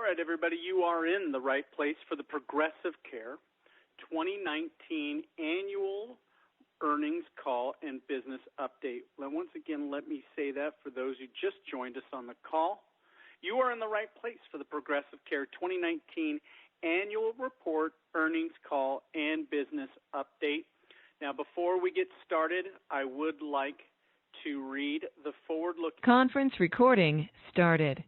All right, everybody, you are in the right place for the Progressive Care 2019 Annual Earnings Call and Business Update. Once again, let me say that for those who just joined us on the call. You are in the right place for the Progressive Care 2019 Annual Report, Earnings Call, and Business Update. Now, before we get started, I would like to read the forward-looking... Conference recording started.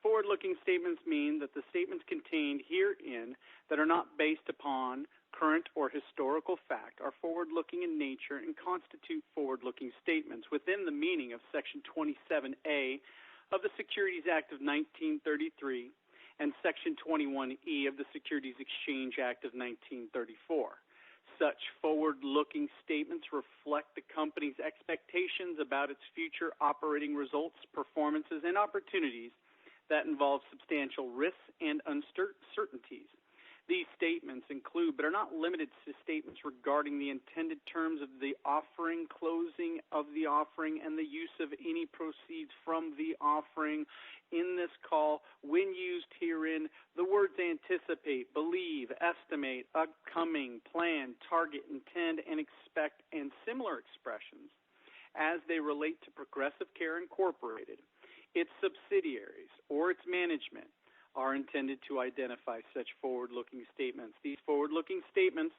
The forward-looking statements mean that the statements contained herein that are not based upon current or historical fact are forward-looking in nature and constitute forward-looking statements within the meaning of Section 27A of the Securities Act of 1933 and Section 21E of the Securities Exchange Act of 1934. Such forward-looking statements reflect the company's expectations about its future operating results, performances, and opportunities that involve substantial risks and uncertainties. These statements include, but are not limited to, statements regarding the intended terms of the offering, closing of the offering, and the use of any proceeds from the offering. In this call, when used herein, the words anticipate, believe, estimate, upcoming, plan, target, intend, and expect, and similar expressions as they relate to Progressive Care Incorporated, its subsidiaries, or its management, are intended to identify such forward-looking statements. These forward-looking statements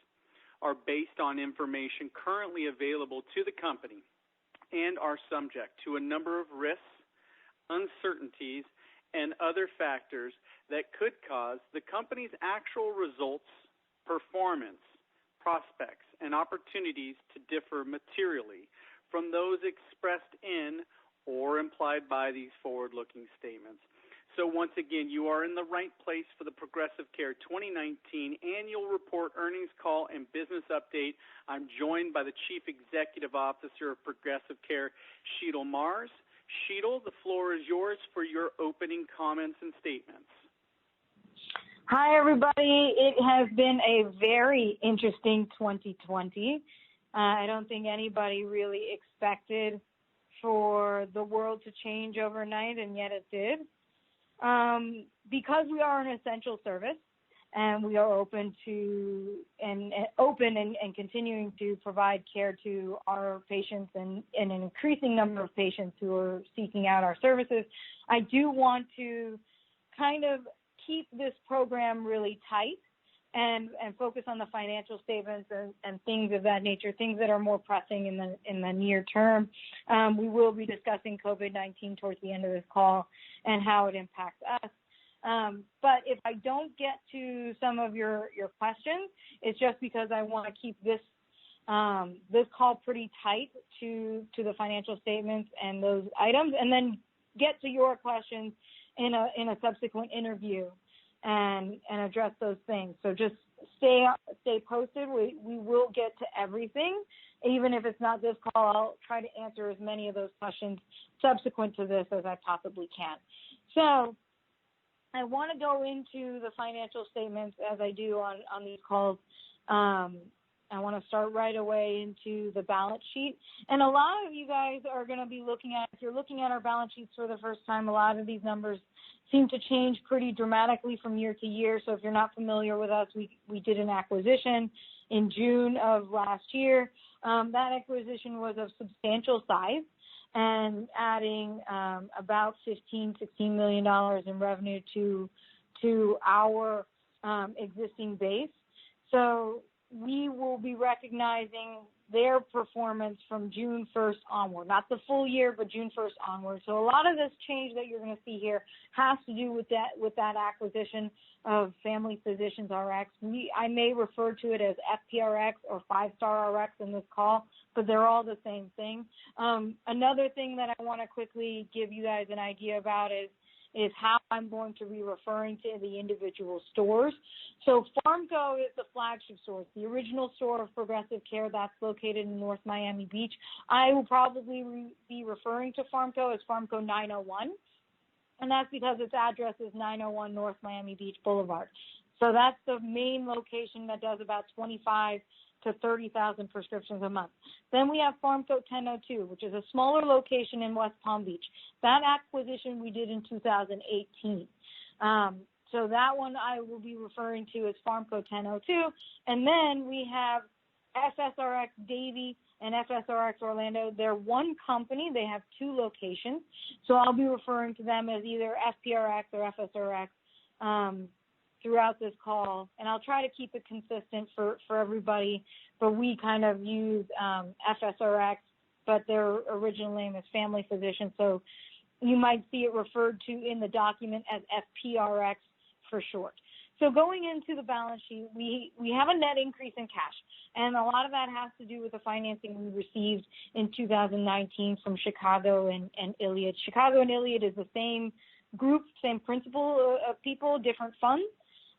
are based on information currently available to the company and are subject to a number of risks, uncertainties, and other factors that could cause the company's actual results, performance, prospects, and opportunities to differ materially from those expressed in or implied by these forward-looking statements. So once again, you are in the right place for the Progressive Care 2019 Annual Report, Earnings Call, and Business Update. I'm joined by the Chief Executive Officer of Progressive Care, Shital Mars. Shital, the floor is yours for your opening comments and statements. Hi, everybody. It has been a very interesting 2020. I don't think anybody really expected for the world to change overnight, and yet it did. Because we are an essential service and we are open and continuing to provide care to our patients and an increasing number of patients who are seeking out our services, I do want to kind of keep this program really tight and focus on the financial statements and things of that nature, things that are more pressing in the near term. We will be discussing COVID-19 towards the end of this call and how it impacts us. But if I don't get to some of your questions, it's just because I want to keep this call pretty tight to the financial statements and those items, and then get to your questions in a subsequent interview and address those things. So just stay posted. We will get to everything. Even if it's not this call, I'll try to answer as many of those questions subsequent to this as I possibly can. So I want to go into the financial statements as I do on these calls. I want to start right away into the balance sheet. And a lot of you guys are going to be if you're looking at our balance sheets for the first time, a lot of these numbers seem to change pretty dramatically from year to year. So if you're not familiar with us, we did an acquisition in June of last year. That acquisition was of substantial size and adding about $16 million in revenue to our existing base. So we will be recognizing their performance from June 1st onward, not the full year, but June 1st onward. So a lot of this change that you're going to see here has to do with that acquisition of Family Physicians RX. I may refer to it as FPRX or 5-Star RX in this call, but they're all the same thing. Another thing that I want to quickly give you guys an idea about is how I'm going to be referring to the individual stores. So Pharmco is the flagship store. It's the original store of Progressive Care that's located in North Miami Beach. I will probably be referring to Pharmco as Pharmco 901, and that's because its address is 901 North Miami Beach Boulevard. So that's the main location that does about 25 to 30,000 prescriptions a month. Then we have Pharmco 1002, which is a smaller location in West Palm Beach. That acquisition we did in 2018. So that one I will be referring to as Farmco 1002. And then we have FSRX Davie and FSRX Orlando. They're one company. They have two locations. So I'll be referring to them as either FPRX or FSRX throughout this call. And I'll try to keep it consistent for everybody. But we kind of use FSRX, but their original name is Family Physician. So you might see it referred to in the document as FPRX for short. So going into the balance sheet, we have a net increase in cash, and a lot of that has to do with the financing we received in 2019 from Chicago and Iliad. Chicago and Iliad is the same group, same principal of people, different funds,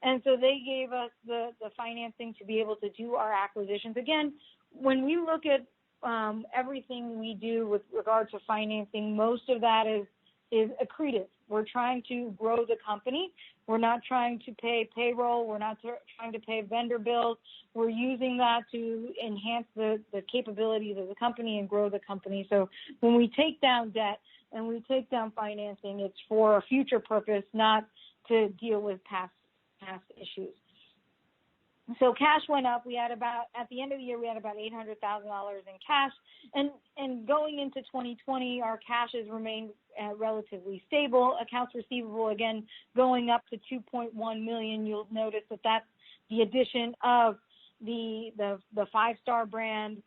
and so they gave us the financing to be able to do our acquisitions. Again, when we look at everything we do with regard to financing, most of that is accretive. We're trying to grow the company. We're not trying to pay payroll. We're not trying to pay vendor bills. We're using that to enhance the capabilities of the company and grow the company. So when we take down debt and we take down financing, it's for a future purpose, not to deal with past issues. So cash went up. We had at the end of the year, we had about $800,000 in cash. And going into 2020, our cash has remained relatively stable. Accounts receivable, again, going up to $2.1 million. You'll notice that that's the addition of the 5-star brand,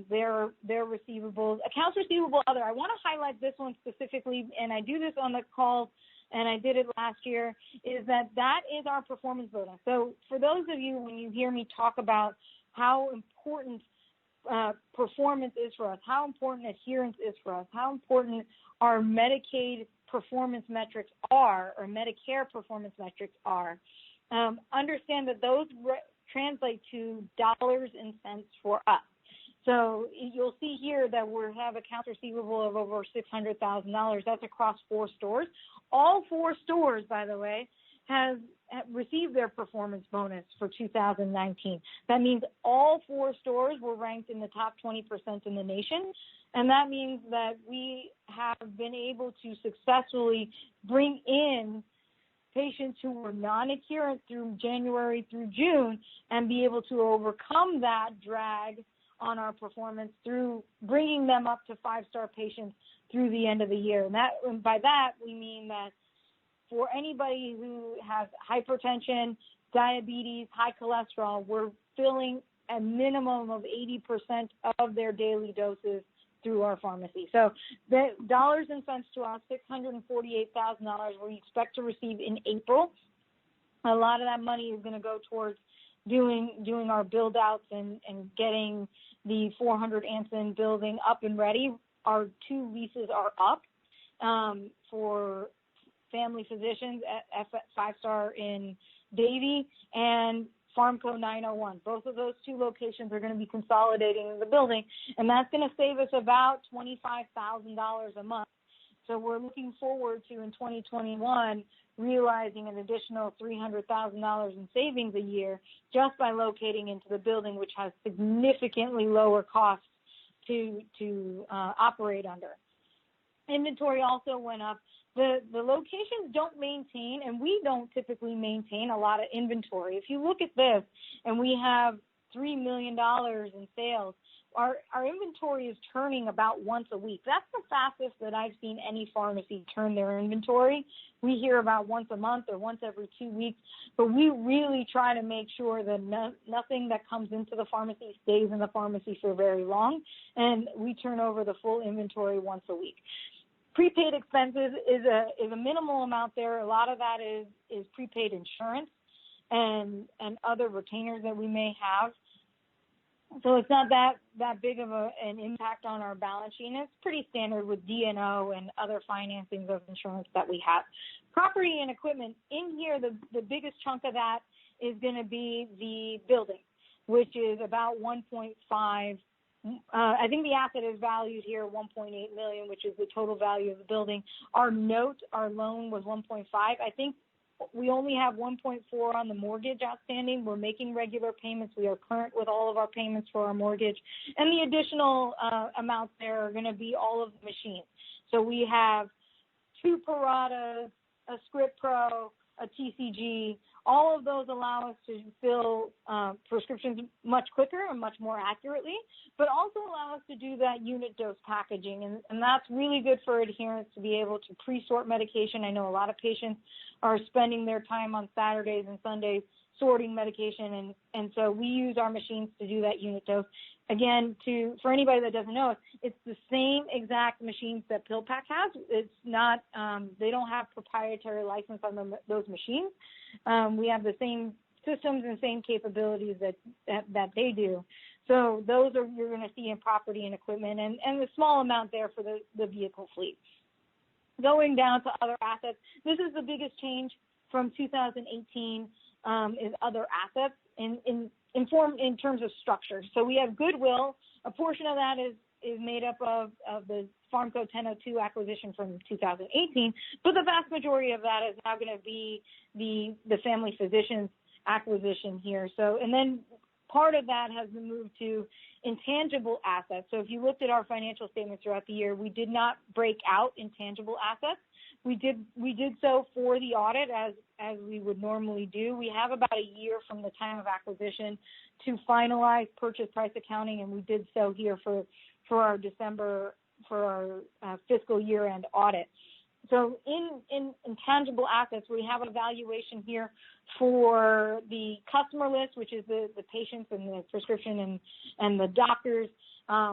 their receivables. Accounts receivable other. I want to highlight this one specifically, and I do this on the call, and I did it last year, is that is our performance bonus. So for those of you, when you hear me talk about how important performance is for us, how important adherence is for us, how important our Medicaid performance metrics are, or Medicare performance metrics are, understand that those translate to dollars and cents for us. So you'll see here that we have accounts receivable of over $600,000. That's across 4 stores. All 4 stores, by the way, have received their performance bonus for 2019. That means all 4 stores were ranked in the top 20% in the nation. And that means that we have been able to successfully bring in patients who were non-adherent through January through June and be able to overcome that drag on our performance through bringing them up to 5-star patients through the end of the year. And by that, we mean that for anybody who has hypertension, diabetes, high cholesterol, we're filling a minimum of 80% of their daily doses through our pharmacy. So the dollars and cents to us, $648,000 we expect to receive in April. A lot of that money is going to go towards doing our build outs and getting the 400 Anson building up and ready. Our 2 leases are up for Family Physicians at 5-star in Davie and Farmco 901. Both of those 2 locations are going to be consolidating in the building, and that's going to save us about $25,000 a month. So we're looking forward to, in 2021, realizing an additional $300,000 in savings a year just by locating into the building, which has significantly lower costs to operate under. Inventory also went up. The locations don't maintain, and we don't typically maintain a lot of inventory. If you look at this, and we have $3 million in sales, our inventory is turning about once a week. That's the fastest that I've seen any pharmacy turn their inventory. We hear about once a month or once every 2 weeks, but we really try to make sure that nothing that comes into the pharmacy stays in the pharmacy for very long, and we turn over the full inventory once a week. Prepaid expenses is a minimal amount there. A lot of that is prepaid insurance and other retainers that we may have. So it's not that big of an impact on our balance sheet. And it's pretty standard with D&O and other financings of insurance that we have. Property and equipment, in here, the biggest chunk of that is going to be the building, which is about 1.5. I think the asset is valued here at $1.8 million, which is the total value of the building. Our loan was 1.5. I think we only have 1.4 on the mortgage outstanding. We're making regular payments. We are current with all of our payments for our mortgage. And the additional amounts there are going to be all of the machines. So we have 2 Paradas, a Script Pro, a TCG. All of those allow us to fill prescriptions much quicker and much more accurately, but also allow us to do that unit dose packaging. And that's really good for adherents to be able to pre-sort medication. I know a lot of patients are spending their time on Saturdays and Sundays sorting medication, and so we use our machines to do that unit dose. Again, for anybody that doesn't know, it's the same exact machines that PillPack has. It's not, they don't have proprietary license on those machines. We have the same systems and same capabilities that they do. So those are, you're going to see in property and equipment, and a small amount there for the vehicle fleet. Going down to other assets, this is the biggest change from 2018, is other assets in terms of structure. So we have goodwill. A portion of that is made up of the Farm Code 1002 acquisition from 2018, but the vast majority of that is now going to be the family physicians acquisition here. So, and then part of that has been moved to intangible assets. So if you looked at our financial statements throughout the year, we did not break out intangible assets. We did so for the audit as we would normally do. We have about a year from the time of acquisition to finalize purchase price accounting, and we did so here for our December, for our fiscal year-end audit. So in intangible assets, we have a valuation here for the customer list, which is the patients and the prescription and the doctors.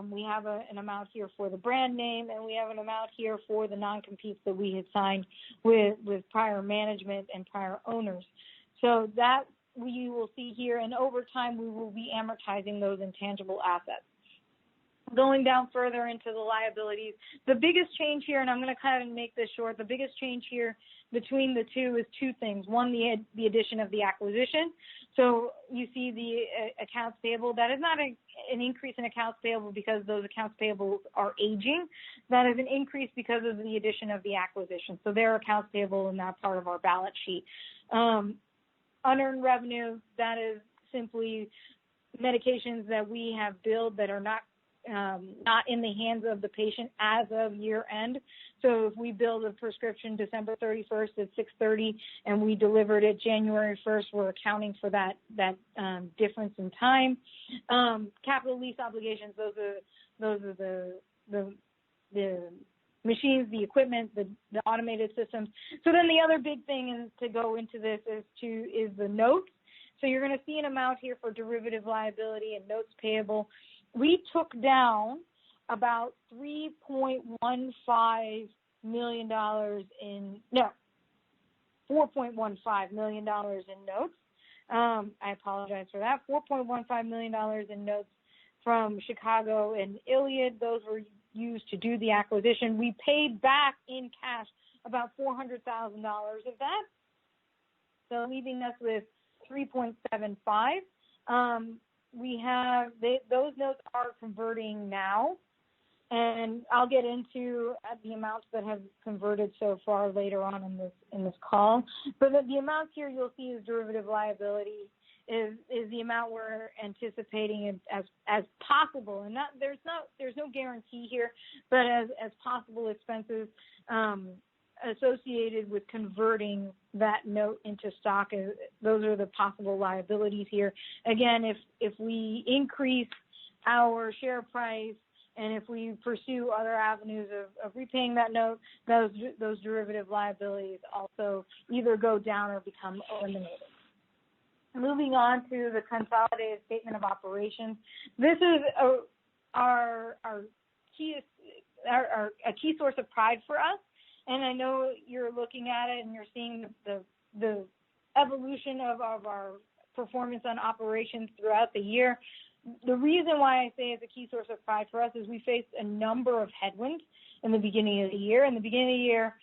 We have an amount here for the brand name, and we have an amount here for the non-competes that we had signed with prior management and prior owners. So that you will see here, and over time we will be amortizing those intangible assets. Going down further into the liabilities, the biggest change here, and I'm going to kind of make this short, the biggest change here between the two is two things. One, the addition of the acquisition. So you see the accounts payable. That is not an increase in accounts payable because those accounts payable are aging. That is an increase because of the addition of the acquisition. So they're accounts payable and not part of our balance sheet. Unearned revenue, that is simply medications that we have billed that are not in the hands of the patient as of year end. So if we billed a prescription December 31st at 6:30 and we delivered it January 1st, we're accounting for that difference in time. Capital lease obligations, those are the machines, the equipment, the automated systems. So then the other big thing to go into this is the notes. So you're going to see an amount here for derivative liability and notes payable. We took down about $4.15 million in notes. I apologize for that. $4.15 million in notes from Chicago and Iliad. Those were used to do the acquisition. We paid back in cash about $400,000 of that, so leaving us with $3.75. We have those notes are converting now, and I'll get into the amounts that have converted so far later on in this call. But the amount here you'll see is derivative liability is the amount we're anticipating as possible, and there's no guarantee here, but as possible expenses associated with converting that note into stock. Those are the possible liabilities here. Again, if we increase our share price and if we pursue other avenues of repaying that note, those derivative liabilities also either go down or become eliminated. Moving on to the consolidated statement of operations. This is a key source of pride for us. And I know you're looking at it and you're seeing the evolution of our performance on operations throughout the year. The reason why I say it's a key source of pride for us is we faced a number of headwinds in the beginning of the year. In the beginning of the year,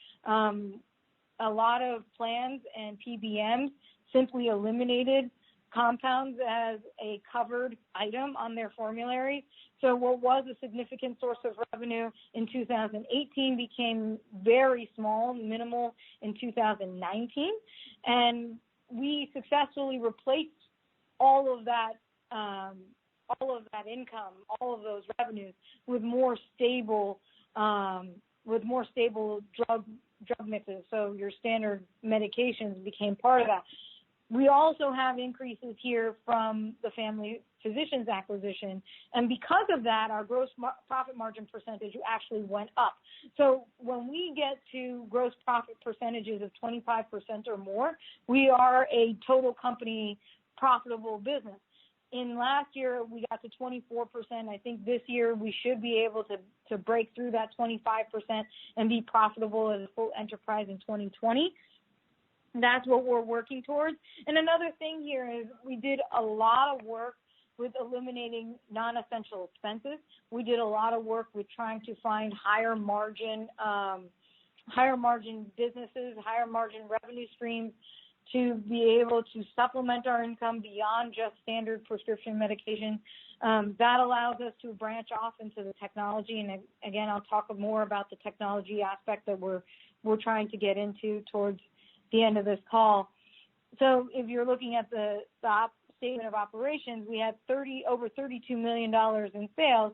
a lot of plans and PBMs simply eliminated compounds as a covered item on their formulary. So what was a significant source of revenue in 2018 became very small, minimal in 2019. And we successfully replaced all of that income, all of those revenues with more stable drug drug mixes, so your standard medications became part of that. We also have increases here from the family physicians acquisition, and because of that, our gross profit margin percentage actually went up. So when we get to gross profit percentages of 25% or more, we are a total company profitable business. In last year, we got to 24%. I think this year we should be able to break through that 25% and be profitable as a full enterprise in 2020. That's what we're working towards. And another thing here is we did a lot of work with eliminating non-essential expenses. We did a lot of work with trying to find higher margin businesses, higher margin revenue streams to be able to supplement our income beyond just standard prescription medication. That allows us to branch off into the technology. And again, I'll talk more about the technology aspect that we're trying to get into towards the end of this call. So if you're looking at the statement of operations, we had over $32 million in sales,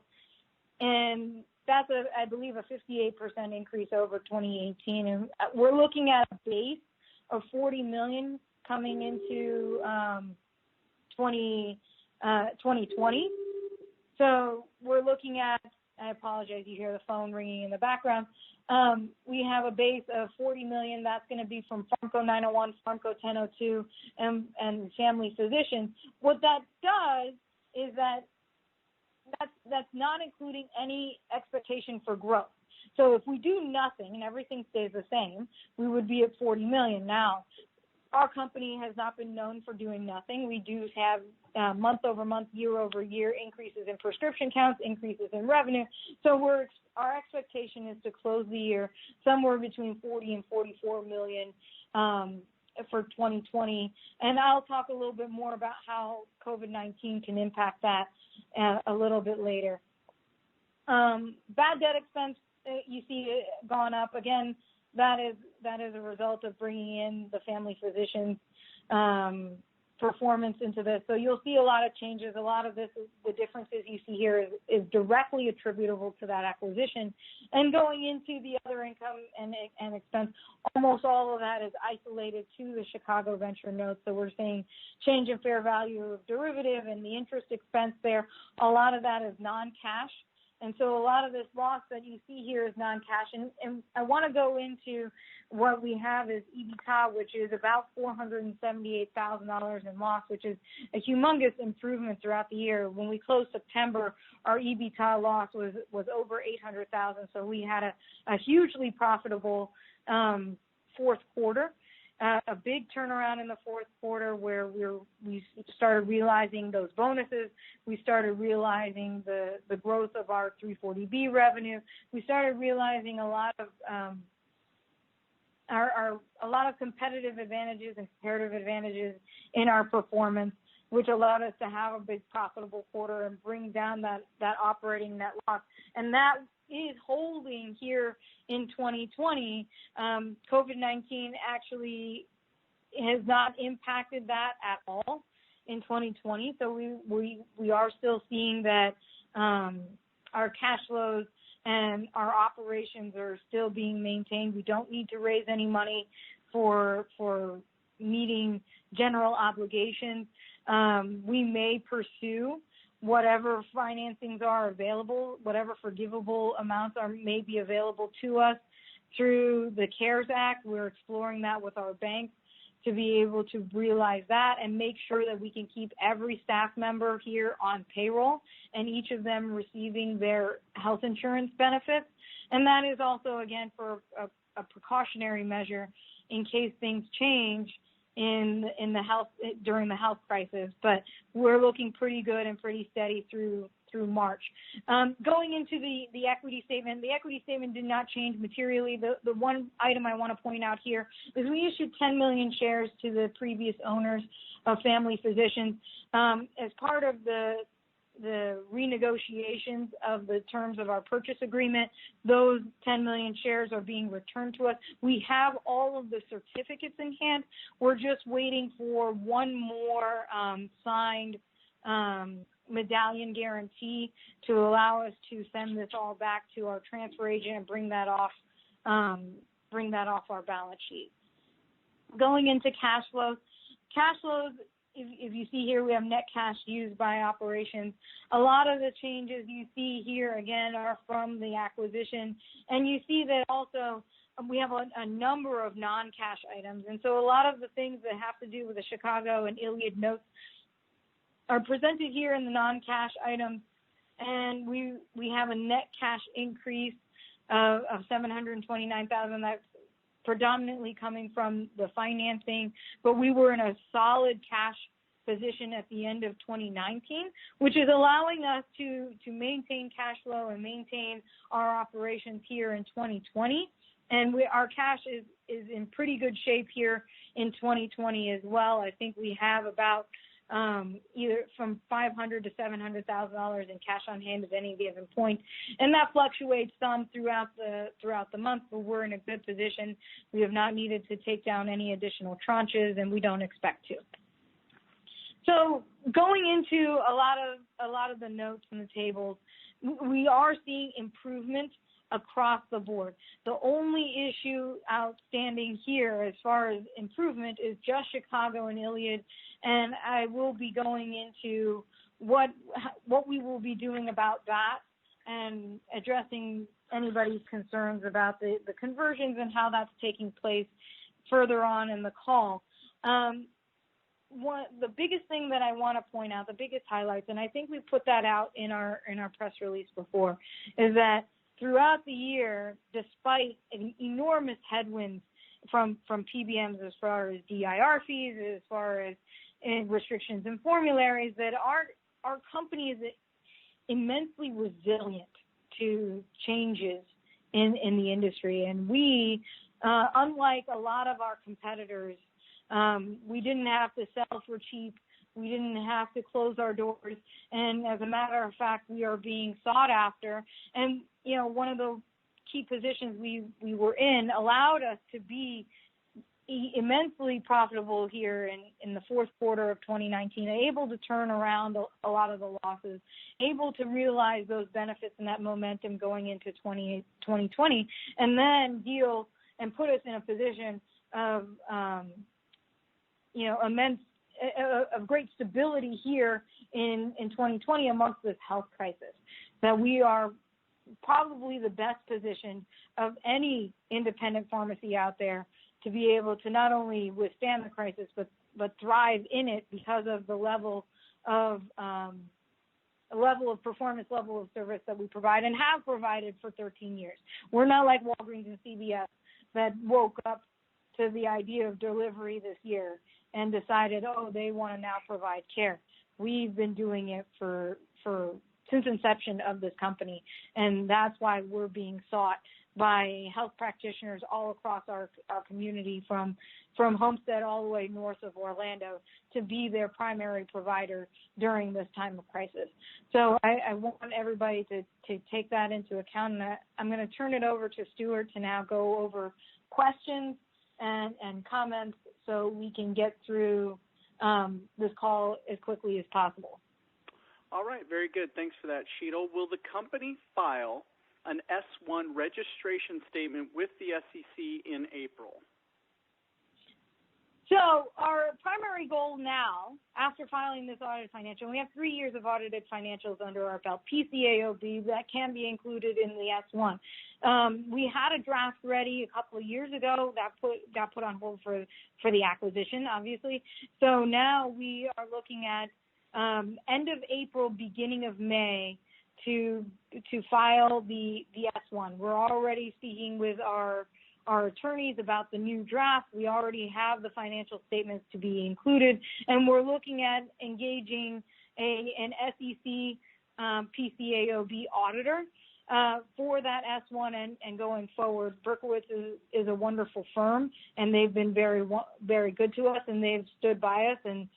and that's I believe a 58% increase over 2018. And we're looking at a base of $40 million coming into 2020. So we're looking at, I apologize, you hear the phone ringing in the background. We have a base of $40 million. That's going to be from Pharmco 901, Pharmco 1002, and family physicians. What that does is that's not including any expectation for growth. So if we do nothing and everything stays the same, we would be at $40 million. Now, our company has not been known for doing nothing. We do have month-over-month, year-over-year increases in prescription counts, increases in revenue. So our expectation is to close the year somewhere between 40 and 44 million for 2020. And I'll talk a little bit more about how COVID-19 can impact that a little bit later. Bad debt expense, you see it gone up. Again, that is a result of bringing in the family physicians performance into this. So you'll see a lot of changes. A lot of this, the differences you see here is directly attributable to that acquisition. And going into the other income and expense, almost all of that is isolated to the Chicago venture notes. So we're seeing change in fair value of derivative and the interest expense there. A lot of that is non-cash. And so a lot of this loss that you see here is non-cash. And I want to go into what we have is EBITDA, which is about $478,000 in loss, which is a humongous improvement throughout the year. When we closed September, our EBITDA loss was over $800,000. So we had a hugely profitable fourth quarter. A big turnaround in the fourth quarter where we started realizing those bonuses. We started realizing the growth of our 340B revenue. We started realizing a lot of competitive advantages and comparative advantages in our performance, which allowed us to have a big profitable quarter and bring down that operating net loss. And that is holding here in 2020. COVID-19 actually has not impacted that at all in 2020. So we are still seeing that our cash flows and our operations are still being maintained. We don't need to raise any money for meeting general obligations. We may pursue whatever financings are available, whatever forgivable amounts may be available to us through the CARES Act. We're exploring that with our banks to be able to realize that and make sure that we can keep every staff member here on payroll and each of them receiving their health insurance benefits. And that is also, again, for a precautionary measure in case things change in the health during the health crisis, but we're looking pretty good and pretty steady through March. Going into the equity statement, the equity statement did not change materially. The one item I want to point out here is we issued 10 million shares to the previous owners of family physicians as part of the renegotiations of the terms of our purchase agreement. Those 10 million shares are being returned to us. We have all of the certificates in hand. We're just waiting for one more signed medallion guarantee to allow us to send this all back to our transfer agent and bring that off bring that off our balance sheet. Going into cash flows, if you see here, we have net cash used by operations. A lot of the changes you see here, again, are from the acquisition. And you see that also we have a number of non-cash items. And so a lot of the things that have to do with the Chicago and Iliad notes are presented here in the non-cash items. And we have a net cash increase of $729,000. That's predominantly coming from the financing, but we were in a solid cash position at the end of 2019, which is allowing us to maintain cash flow and maintain our operations here in 2020. And our cash is in pretty good shape here in 2020 as well. I think we have about either from $500,000 to $700,000 in cash on hand at any given point, and that fluctuates some throughout the month. But we're in a good position. We have not needed to take down any additional tranches, and we don't expect to. So going into a lot of the notes and the tables, we are seeing improvement across the board. The only issue outstanding here as far as improvement is just Chicago and Iliad, and I will be going into what we will be doing about that and addressing anybody's concerns about the conversions and how that's taking place further on in the call. The biggest thing that I want to point out, the biggest highlights, and I think we put that out in our press release before, is that throughout the year, despite an enormous headwinds from PBMs as far as DIR fees, as far as restrictions and formularies, that our company is immensely resilient to changes in the industry. And we, unlike a lot of our competitors, we didn't have to sell for cheap. We didn't have to close our doors. And as a matter of fact, we are being sought after. And, one of the key positions we were in allowed us to be immensely profitable here in the fourth quarter of 2019, able to turn around a lot of the losses, able to realize those benefits and that momentum going into 2020, and then deal and put us in a position of, of great stability here in 2020 amongst this health crisis, that we are probably the best position of any independent pharmacy out there to be able to not only withstand the crisis, but thrive in it because of the level of performance, level of service that we provide and have provided for 13 years. We're not like Walgreens and CVS that woke up to the idea of delivery this year and decided, they want to now provide care. We've been doing it for since inception of this company, and that's why we're being sought by health practitioners all across our community, from Homestead all the way north of Orlando, to be their primary provider during this time of crisis. So I want everybody to take that into account, and I'm going to turn it over to Stuart to now go over questions and comments so we can get through this call as quickly as possible. All right, very good. Thanks for that, Shital. Will the company file an S-1 registration statement with the SEC in April? So our primary goal now, after filing this audited financial, we have 3 years of audited financials under our belt, PCAOB, that can be included in the S-1. We had a draft ready a couple of years ago that got put on hold for the acquisition, obviously. So now we are looking at end of April, beginning of May to file the S-1. We're already speaking with our attorneys about the new draft. We already have the financial statements to be included, and we're looking at engaging an SEC PCAOB auditor for that S-1 and going forward. Berkowitz is a wonderful firm, and they've been very, very good to us, and they've stood by us, and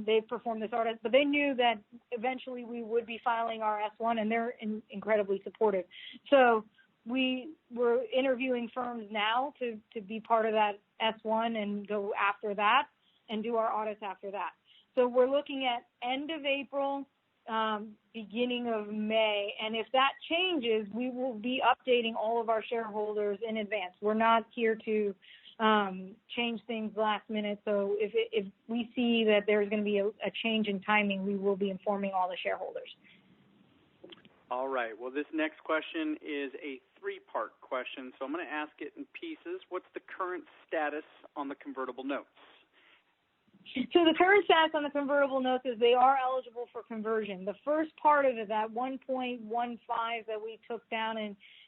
they've performed this audit. But they knew that eventually we would be filing our S-1, and they're incredibly supportive. So we were interviewing firms now to be part of that S-1 and go after that and do our audits after that. So we're looking at end of April beginning of May. And if that changes, we will be updating all of our shareholders in advance. We're not here to change things last minute. So if we see that there's going to be a change in timing, we will be informing all the shareholders. All right. Well, this next question is a three-part question, so I'm going to ask it in pieces. What's the current status on the convertible notes? So the current status on the convertible notes is they are eligible for conversion. The first part of it, that 1.15 that we took down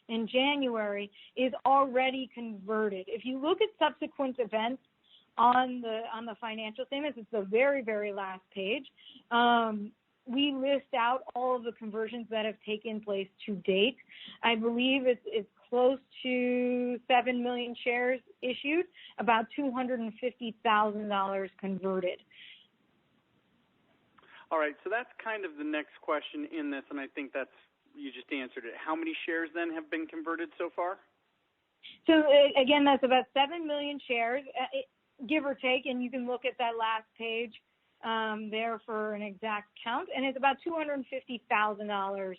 in January, is already converted. If you look at subsequent events on the financial statements, it's the very, very last page. We list out all of the conversions that have taken place to date. I believe it's close to 7 million shares issued, about $250,000 converted. All right, so that's kind of the next question in this, and I think you just answered it. How many shares then have been converted so far? So again, that's about 7 million shares, give or take, and you can look at that last page there for an exact count, and it's about $250,000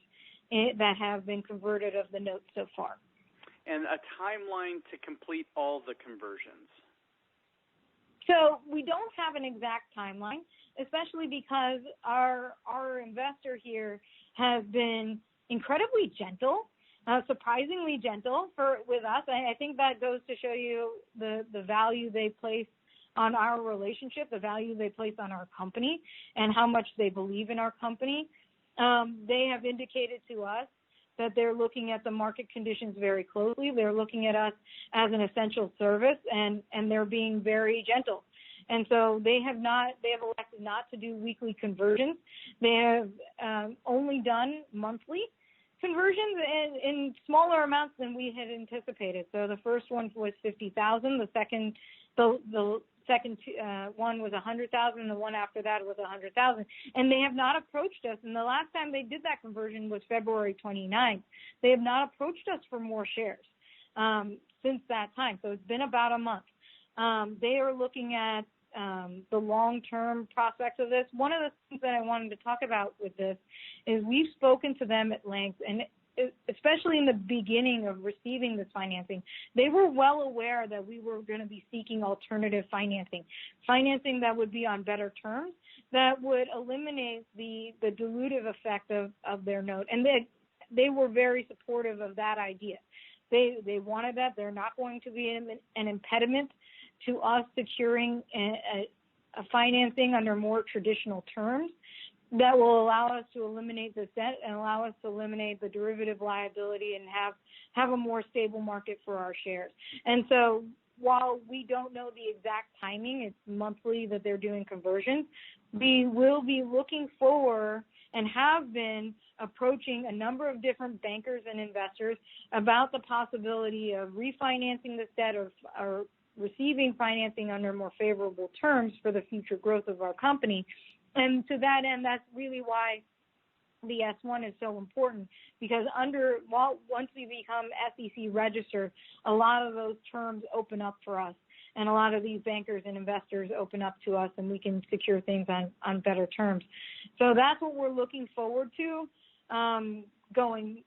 that have been converted of the notes so far. And a timeline to complete all the conversions? So we don't have an exact timeline, especially because our investor here has been incredibly gentle, surprisingly gentle with us. I think that goes to show you the value they place on our relationship, the value they place on our company, and how much they believe in our company. They have indicated to us that they're looking at the market conditions very closely. They're looking at us as an essential service, and they're being very gentle. And so they have elected not to do weekly conversions. They have only done monthly conversions in smaller amounts than we had anticipated. So the first one was $50,000. The second one was $100,000. The one after that was $100,000. And they have not approached us. And the last time they did that conversion was February 29th. They have not approached us for more shares since that time. So it's been about a month. They are looking at the long-term prospects of this. One of the things that I wanted to talk about with this is we've spoken to them at length, and especially in the beginning of receiving this financing, they were well aware that we were going to be seeking alternative financing that would be on better terms, that would eliminate the dilutive effect of their note. And they were very supportive of that idea. They wanted that. They're not going to be an impediment to us securing a financing under more traditional terms that will allow us to eliminate the debt and allow us to eliminate the derivative liability and have a more stable market for our shares. And so while we don't know the exact timing, it's monthly that they're doing conversions, we will be looking forward and have been approaching a number of different bankers and investors about the possibility of refinancing this debt or receiving financing under more favorable terms for the future growth of our company. And to that end, that's really why the S1 is so important, because once we become SEC registered, a lot of those terms open up for us, and a lot of these bankers and investors open up to us, and we can secure things on better terms. So that's what we're looking forward to going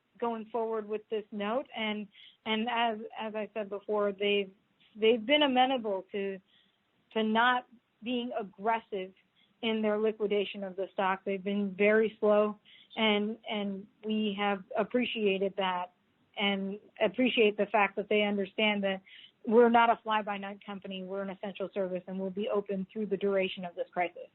forward with this note. And as I said before, they've been amenable to not being aggressive in their liquidation of the stock. They've been very slow, and we have appreciated that and appreciate the fact that they understand that we're not a fly-by-night company. We're an essential service, and we'll be open through the duration of this crisis.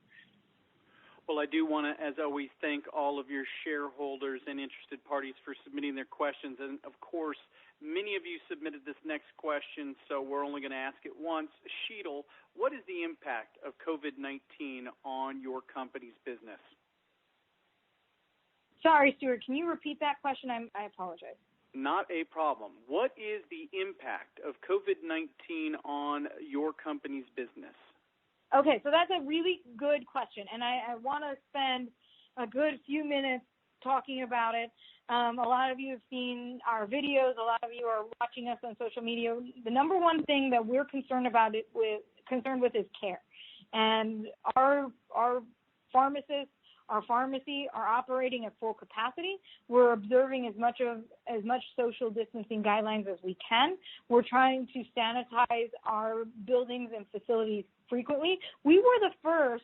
Well, I do want to, as always, thank all of your shareholders and interested parties for submitting their questions. And, of course, many of you submitted this next question, so we're only going to ask it once. Shital, what is the impact of COVID-19 on your company's business? Sorry, Stuart, can you repeat that question? I apologize. Not a problem. What is the impact of COVID-19 on your company's business? Okay, so that's a really good question, and I want to spend a good few minutes talking about it. A lot of you have seen our videos. A lot of you are watching us on social media. The number one thing that we're concerned with is care, and our pharmacists our pharmacy are operating at full capacity. We're observing as much social distancing guidelines as we can. We're trying to sanitize our buildings and facilities frequently. We were the first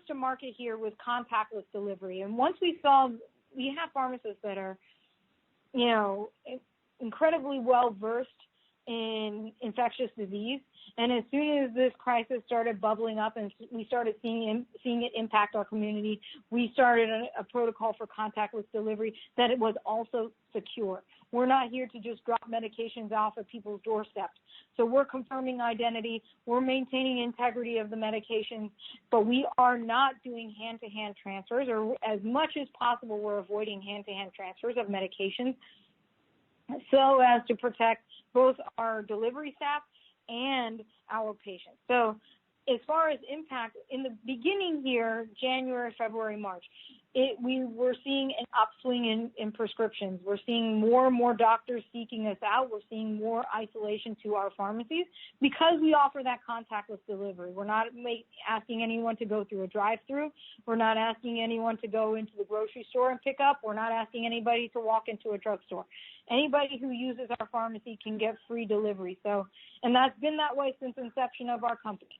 to market here with contactless delivery. And once we have pharmacists that are, incredibly well versed in infectious disease. And as soon as this crisis started bubbling up and we started seeing it impact our community, we started a protocol for contactless delivery that it was also secure. We're not here to just drop medications off at people's doorsteps. So we're confirming identity. We're maintaining integrity of the medications, but we are not doing hand-to-hand transfers, or as much as possible, we're avoiding hand-to-hand transfers of medications so as to protect both our delivery staff and our patients. So as far as impact, in the beginning here, January, February, March, we were seeing an upswing in prescriptions. We're seeing more and more doctors seeking us out. We're seeing more isolation to our pharmacies because we offer that contactless delivery. We're not asking anyone to go through a drive-through. We're not asking anyone to go into the grocery store and pick up. We're not asking anybody to walk into a drugstore. Anybody who uses our pharmacy can get free delivery. And that's been that way since inception of our company.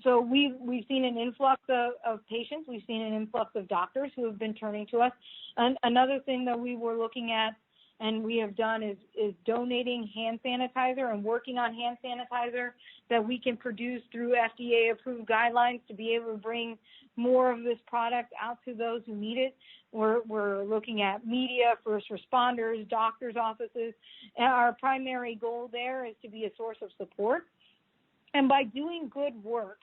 So we've seen an influx of patients. We've seen an influx of doctors who have been turning to us. And another thing that we were looking at and we have done is donating hand sanitizer and working on hand sanitizer that we can produce through FDA-approved guidelines to be able to bring more of this product out to those who need it. We're looking at media, first responders, doctors' offices. And our primary goal there is to be a source of support. And by doing good work,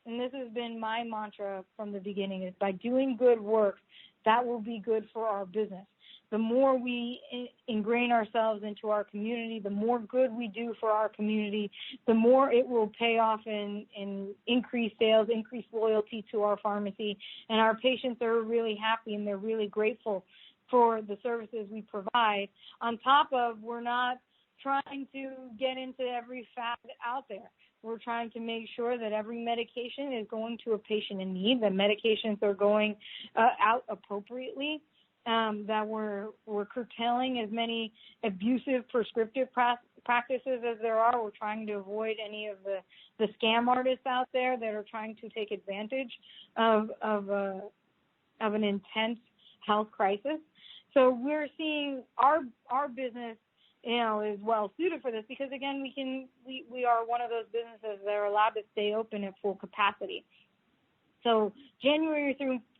and this has been my mantra from the beginning, is by doing good work, that will be good for our business. The more we ingrain ourselves into our community, the more good we do for our community, the more it will pay off in increased sales, increased loyalty to our pharmacy, and our patients are really happy and they're really grateful for the services we provide. On top of, we're not trying to get into every fad out there. We're trying to make sure that every medication is going to a patient in need, that medications are going out appropriately, that we're curtailing as many abusive prescriptive practices as there are. We're trying to avoid any of the scam artists out there that are trying to take advantage of an intense health crisis. So we're seeing our business is well suited for this because, again, we are one of those businesses that are allowed to stay open at full capacity. So January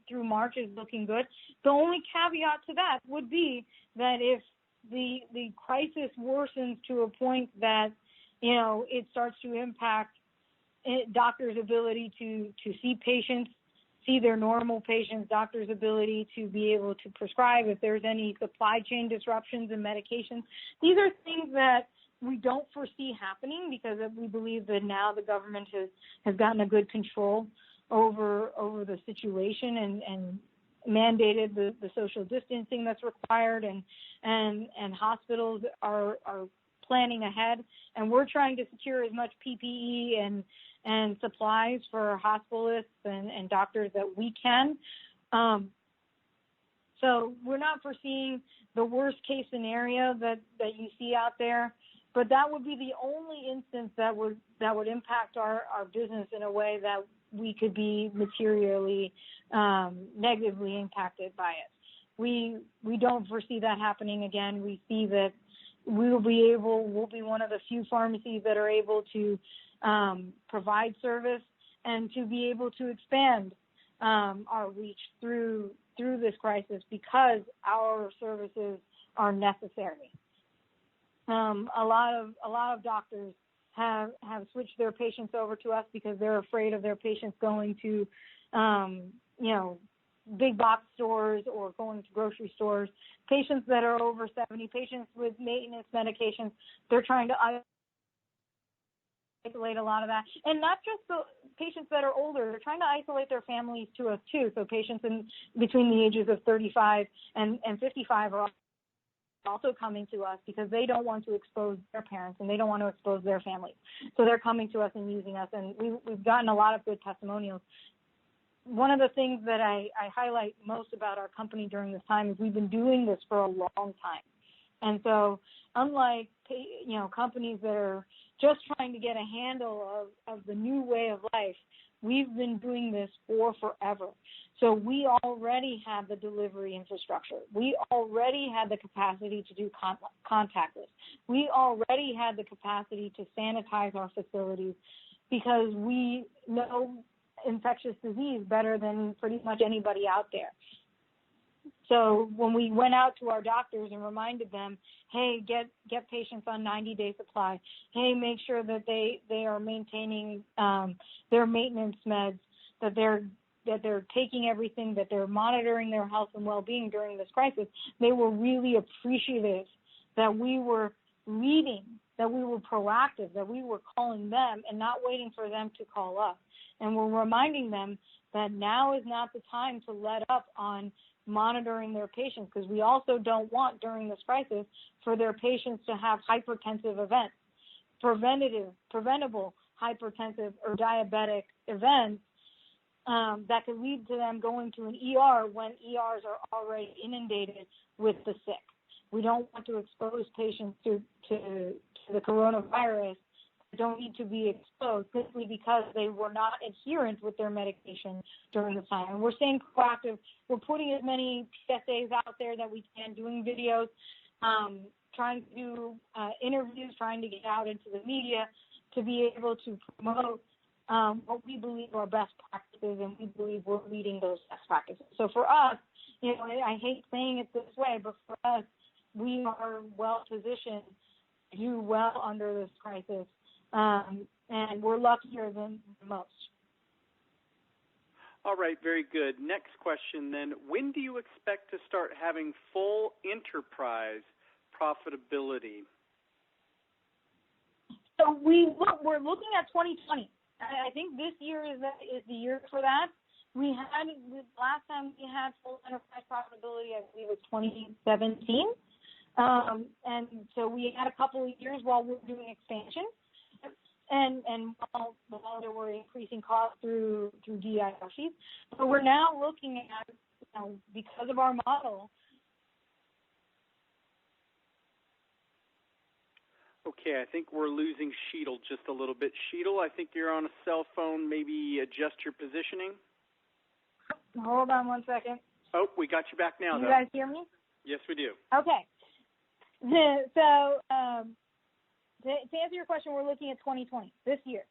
through March is looking good. The only caveat to that would be that if the crisis worsens to a point that, it starts to impact doctors' ability to see patients, see their normal patients, doctors' ability to be able to prescribe, if there's any supply chain disruptions in medications. These are things that we don't foresee happening because we believe that now the government has gotten a good control over the situation and mandated the social distancing that's required, and hospitals are planning ahead. And we're trying to secure as much PPE and supplies for hospitalists and doctors that we can. So we're not foreseeing the worst case scenario that you see out there, but that would be the only instance that would impact our business in a way that we could be materially negatively impacted by it. We don't foresee that happening again. We see that we'll be one of the few pharmacies that are able to provide service and to be able to expand our reach through this crisis because our services are necessary. A lot of doctors have switched their patients over to us because they're afraid of their patients going to big box stores or going to grocery stores. Patients that are over 70, patients with maintenance medications, they're trying to isolate a lot of that. And not just the patients that are older, they're trying to isolate their families to us too. So patients between the ages of 35 and 55 are also coming to us because they don't want to expose their parents and they don't want to expose their families. So they're coming to us and using us, and we've gotten a lot of good testimonials one of the things that I highlight most about our company during this time is we've been doing this for a long time. And so unlike, companies that are just trying to get a handle of the new way of life, we've been doing this for forever. So we already have the delivery infrastructure. We already had the capacity to do contactless. We already had the capacity to sanitize our facilities because we know infectious disease better than pretty much anybody out there. So when we went out to our doctors and reminded them, hey, get patients on 90-day supply. Hey, make sure that they are maintaining their maintenance meds, that they're taking everything, that they're monitoring their health and well-being during this crisis. They were really appreciative that we were leading, that we were proactive, that we were calling them and not waiting for them to call us. And we're reminding them that now is not the time to let up on monitoring their patients, because we also don't want during this crisis for their patients to have hypertensive events, preventable hypertensive or diabetic events that could lead to them going to an ER when ERs are already inundated with the sick. We don't want to expose patients to the coronavirus that don't need to be exposed simply because they were not adherent with their medication during the time. And we're staying proactive. We're putting as many PSAs out there that we can, doing videos, trying to do interviews, trying to get out into the media to be able to promote what we believe are best practices, and we believe we're leading those best practices. So for us, I hate saying it this way, but for us, we are well positioned to do well under this crisis, and we're luckier than most. All right, very good. Next question then. When do you expect to start having full enterprise profitability? So we're looking at 2020. I think this year is the year for that. Last time we had full enterprise profitability, I believe, was 2017. And so we had a couple of years while we were doing expansion, and while there were increasing costs through DIRCs. So we're now looking at, because of our model. Okay, I think we're losing Shital just a little bit. Shital, I think you're on a cell phone. Maybe adjust your positioning. Hold on one second. Oh, we got you back now, Can though. you guys hear me? Yes, we do. Okay. So to answer your question, we're looking at 2020, this year.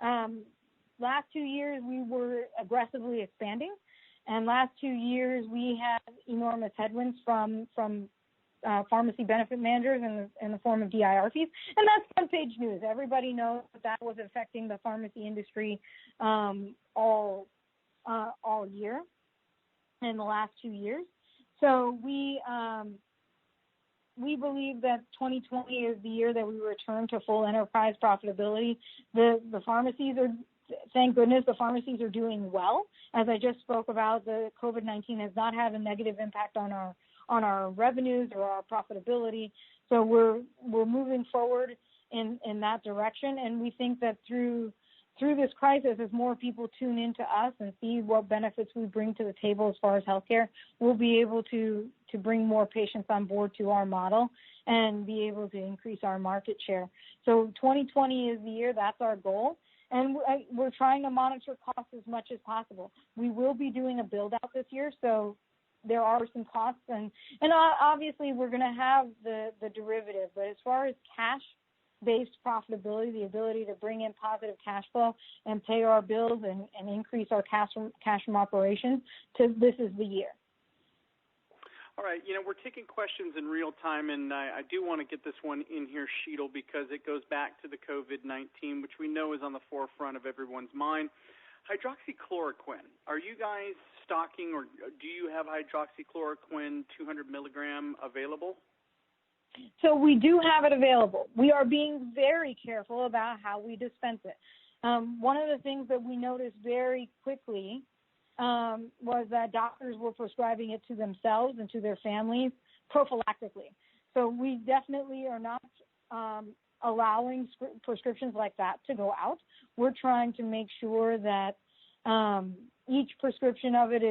Last 2 years, we were aggressively expanding. And last 2 years, we had enormous headwinds from pharmacy benefit managers in the form of DIRCs. And that's front-page news. Everybody knows that was affecting the pharmacy industry all year in the last 2 years. So we believe that 2020 is the year that we return to full enterprise profitability. The pharmacies are, thank goodness, the pharmacies are doing well. As I just spoke about, the COVID-19 has not had a negative impact on our revenues or our profitability. So we're moving forward in that direction, and we think that through this crisis, as more people tune into us and see what benefits we bring to the table as far as healthcare, we'll be able to bring more patients on board to our model and be able to increase our market share. So 2020 is the year. That's our goal. And we're trying to monitor costs as much as possible. We will be doing a build-out this year, so there are some costs. And obviously, we're going to have the derivative. But as far as cash-based profitability, the ability to bring in positive cash flow and pay our bills and increase our cash from operations, this is the year. All right, we're taking questions in real time, and I do want to get this one in here, Shital, because it goes back to the COVID-19, which we know is on the forefront of everyone's mind. Hydroxychloroquine, are you guys stocking, or do you have hydroxychloroquine 200 milligram available? So we do have it available. We are being very careful about how we dispense it. One of the things that we noticed very quickly was that doctors were prescribing it to themselves and to their families prophylactically. So we definitely are not allowing prescriptions like that to go out. We're trying to make sure that Each prescription of it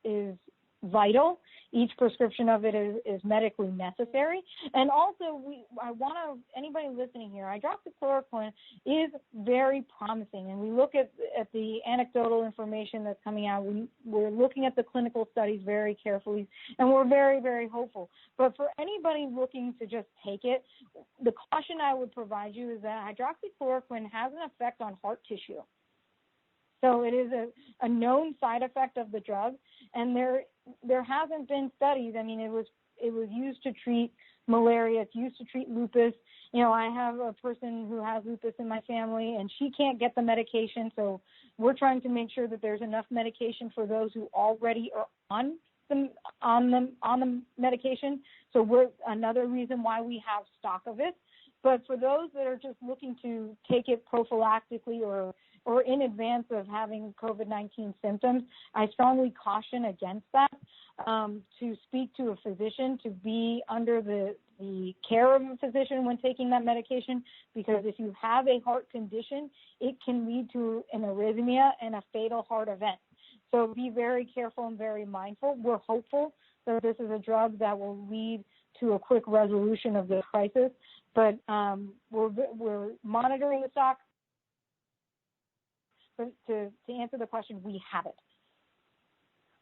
is vital. Each prescription of it is medically necessary. And also, anybody listening here, hydroxychloroquine is very promising. And we look at the anecdotal information that's coming out. We're looking at the clinical studies very carefully, and we're very, very hopeful. But for anybody looking to just take it, the caution I would provide you is that hydroxychloroquine has an effect on heart tissue. So it is a known side effect of the drug, and there hasn't been studies. I mean, it was used to treat malaria. It's used to treat lupus. I have a person who has lupus in my family, and she can't get the medication. So we're trying to make sure that there's enough medication for those who already are on the medication. So we're another reason why we have stock of it. But for those that are just looking to take it prophylactically or in advance of having COVID-19 symptoms, I strongly caution against that, to speak to a physician, to be under the care of a physician when taking that medication, because if you have a heart condition, it can lead to an arrhythmia and a fatal heart event. So be very careful and very mindful. We're hopeful that this is a drug that will lead to a quick resolution of the crisis, but we're monitoring the stock. But to answer the question, we have it.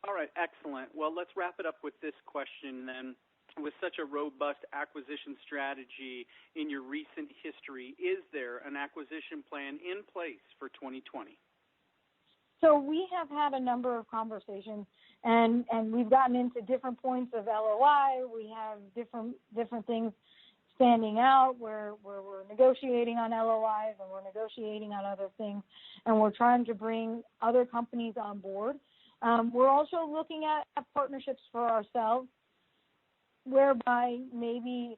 All right, excellent. Well, let's wrap it up with this question then. With such a robust acquisition strategy in your recent history, is there an acquisition plan in place for 2020? So we have had a number of conversations, and we've gotten into different points of LOI. We have different things standing out where we're negotiating on LOIs and we're negotiating on other things, and we're trying to bring other companies on board. We're also looking at partnerships for ourselves, whereby maybe,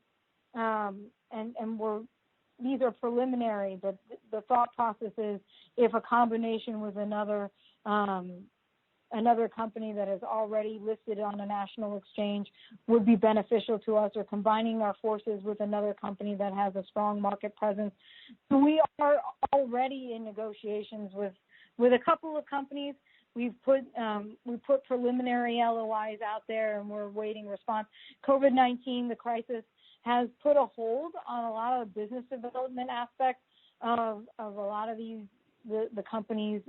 these are preliminary, but the thought process is if a combination with another company that is already listed on a national exchange would be beneficial to us, or combining our forces with another company that has a strong market presence. So we are already in negotiations with a couple of companies. We put preliminary LOIs out there, and we're waiting response. COVID-19, the crisis, has put a hold on a lot of the business development aspects of a lot of the companies'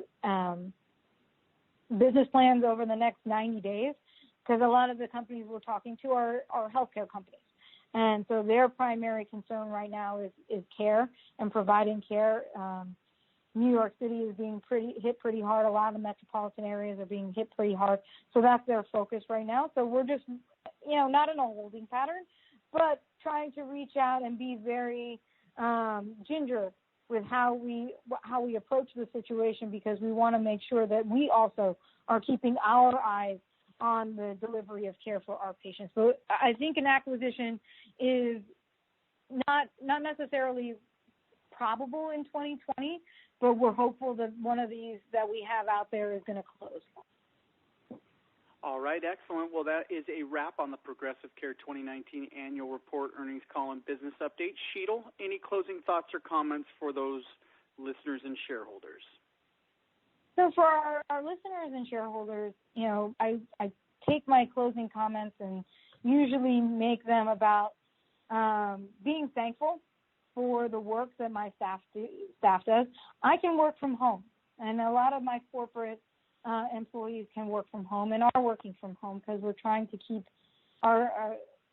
business plans over the next 90 days, because a lot of the companies we're talking to are healthcare companies. And so their primary concern right now is care and providing care. New York City is being hit pretty hard. A lot of the metropolitan areas are being hit pretty hard. So that's their focus right now. So we're just, not in a holding pattern, but trying to reach out and be very ginger with how we approach the situation, because we want to make sure that we also are keeping our eyes on the delivery of care for our patients. So I think an acquisition is not necessarily probable in 2020, but we're hopeful that one of these that we have out there is going to close. All right, excellent. Well, that is a wrap on the Progressive Care 2019 Annual Report Earnings Call and Business Update. Shital, any closing thoughts or comments for those listeners and shareholders? So for our listeners and shareholders, I take my closing comments and usually make them about being thankful for the work that my staff does. I can work from home, and a lot of my corporate employees can work from home and are working from home, because we're trying to keep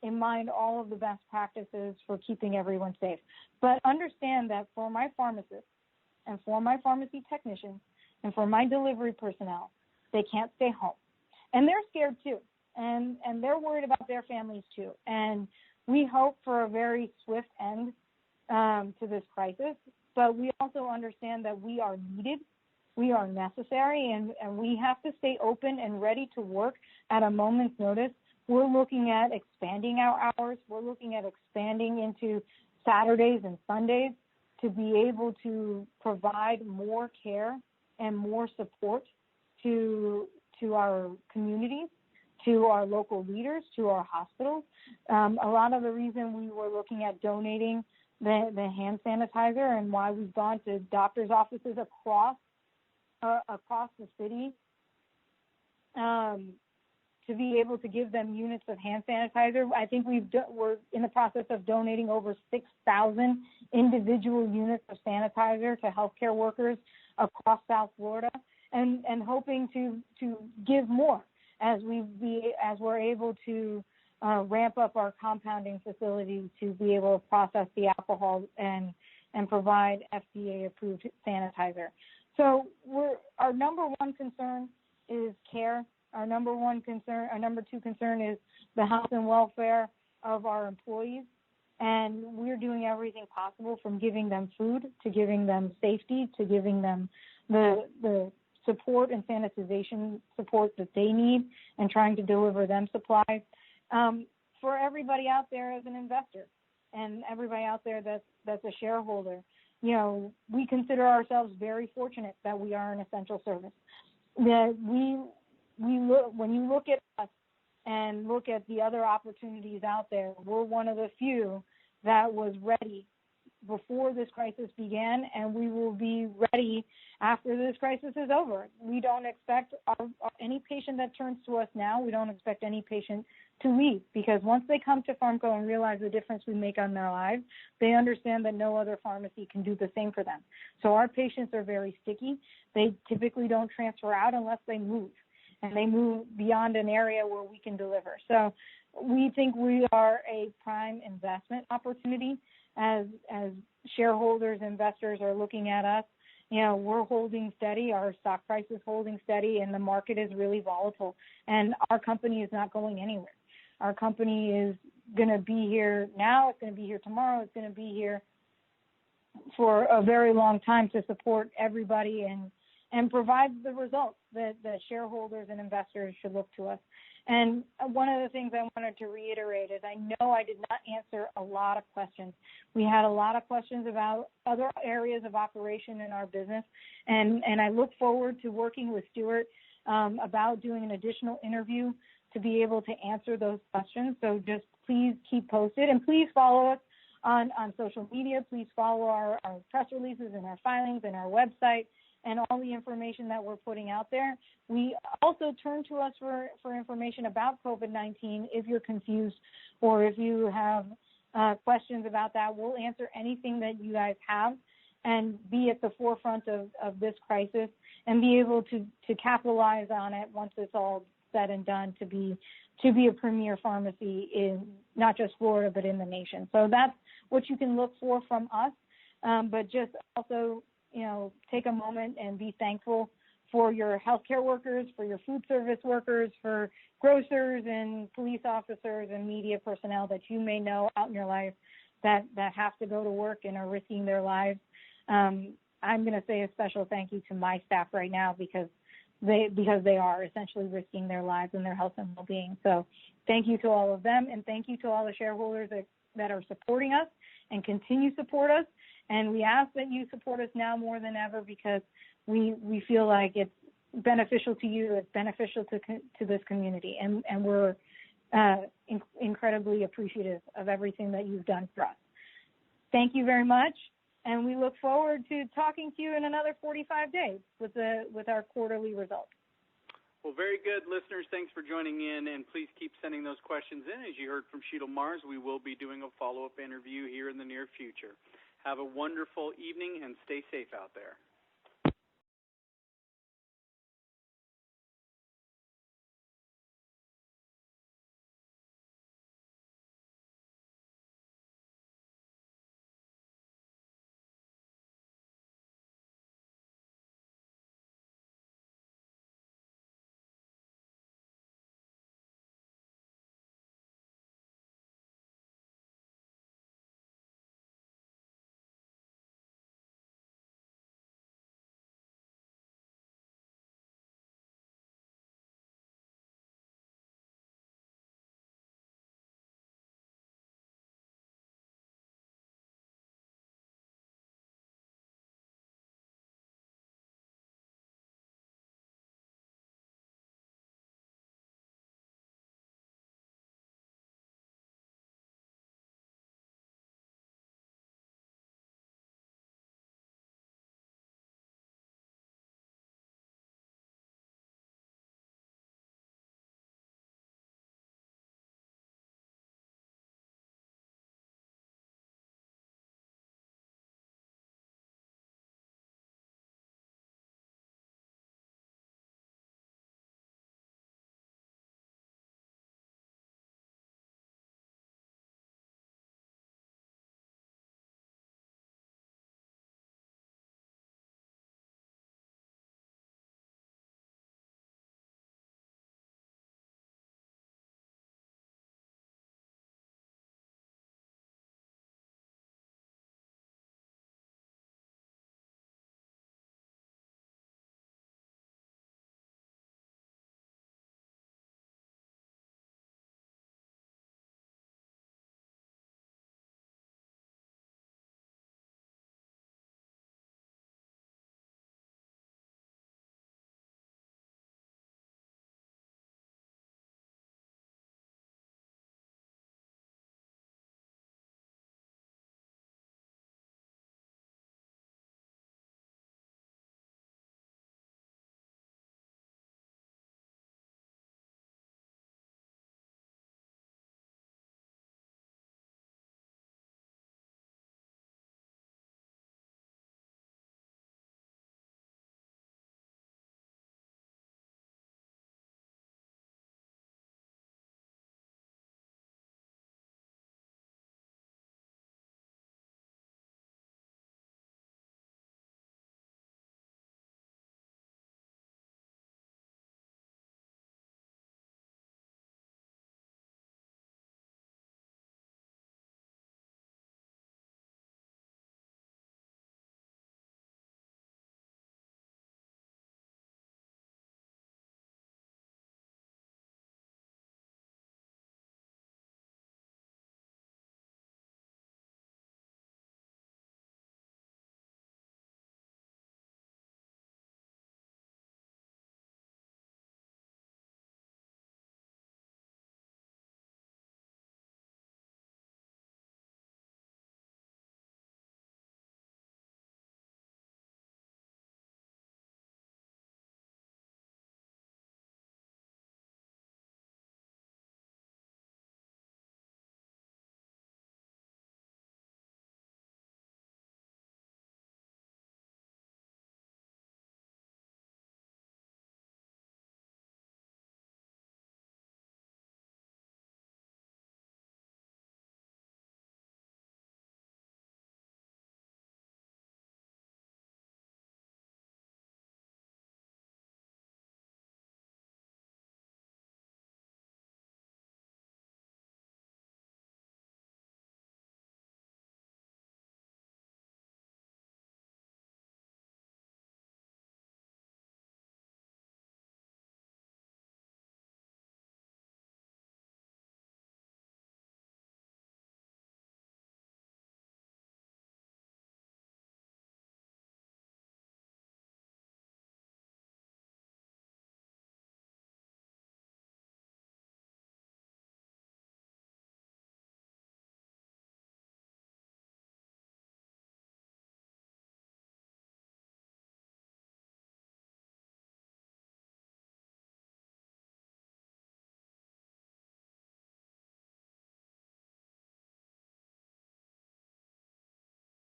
in mind all of the best practices for keeping everyone safe. But understand that for my pharmacists and for my pharmacy technicians and for my delivery personnel, they can't stay home. And they're scared too. And they're worried about their families too. And we hope for a very swift end to this crisis. But we also understand that we are needed. We are necessary, and we have to stay open and ready to work at a moment's notice. We're looking at expanding our hours. We're looking at expanding into Saturdays and Sundays to be able to provide more care and more support to our communities, to our local leaders, to our hospitals. A lot of the reason we were looking at donating the hand sanitizer and why we've gone to doctors' offices across across the city to be able to give them units of hand sanitizer. I think we're in the process of donating over 6,000 individual units of sanitizer to healthcare workers across South Florida, and hoping to give more as we're able to ramp up our compounding facility to be able to process the alcohol and provide FDA-approved sanitizer. So our number one concern is care. Our number two concern is the health and welfare of our employees, and we're doing everything possible, from giving them food to giving them safety to giving them the support and sanitization support that they need, and trying to deliver them supplies. For everybody out there as an investor and everybody out there that's a shareholder, we consider ourselves very fortunate that we are an essential service. That when you look at us and look at the other opportunities out there, we're one of the few that was ready before this crisis began, and we will be ready after this crisis is over. We don't expect any patient that turns to us now, we don't expect any patient to leave, because once they come to Pharmco and realize the difference we make on their lives, they understand that no other pharmacy can do the same for them. So our patients are very sticky. They typically don't transfer out unless they move, and they move beyond an area where we can deliver. So we think we are a prime investment opportunity as shareholders, investors are looking at us. We're holding steady. Our stock price is holding steady, and the market is really volatile. And our company is not going anywhere. Our company is going to be here now. It's going to be here tomorrow. It's going to be here for a very long time to support everybody and provide the results that shareholders and investors should look to us. And one of the things I wanted to reiterate is I know I did not answer a lot of questions. We had a lot of questions about other areas of operation in our business, and I look forward to working with Stuart about doing an additional interview to be able to answer those questions. So just please keep posted, and please follow us on social media. Please follow our press releases and our filings and our website and all the information that we're putting out there. We also turn to us for information about COVID-19 if you're confused or if you have questions about that. We'll answer anything that you guys have and be at the forefront of this crisis and be able to capitalize on it once it's all said and done, to be a premier pharmacy in not just Florida but in the nation. So that's what you can look for from us, but just also take a moment and be thankful for your healthcare workers, for your food service workers, for grocers and police officers and media personnel that you may know out in your life that have to go to work and are risking their lives. I'm going to say a special thank you to my staff right now because they are essentially risking their lives and their health and well-being. So thank you to all of them, and thank you to all the shareholders that are supporting us and continue to support us. And we ask that you support us now more than ever because we feel like it's beneficial to you, it's beneficial to this community, and we're incredibly appreciative of everything that you've done for us. Thank you very much, and we look forward to talking to you in another 45 days with our quarterly results. Well, very good, listeners. Thanks for joining in, and please keep sending those questions in. As you heard from Shital Mars, we will be doing a follow-up interview here in the near future. Have a wonderful evening and stay safe out there.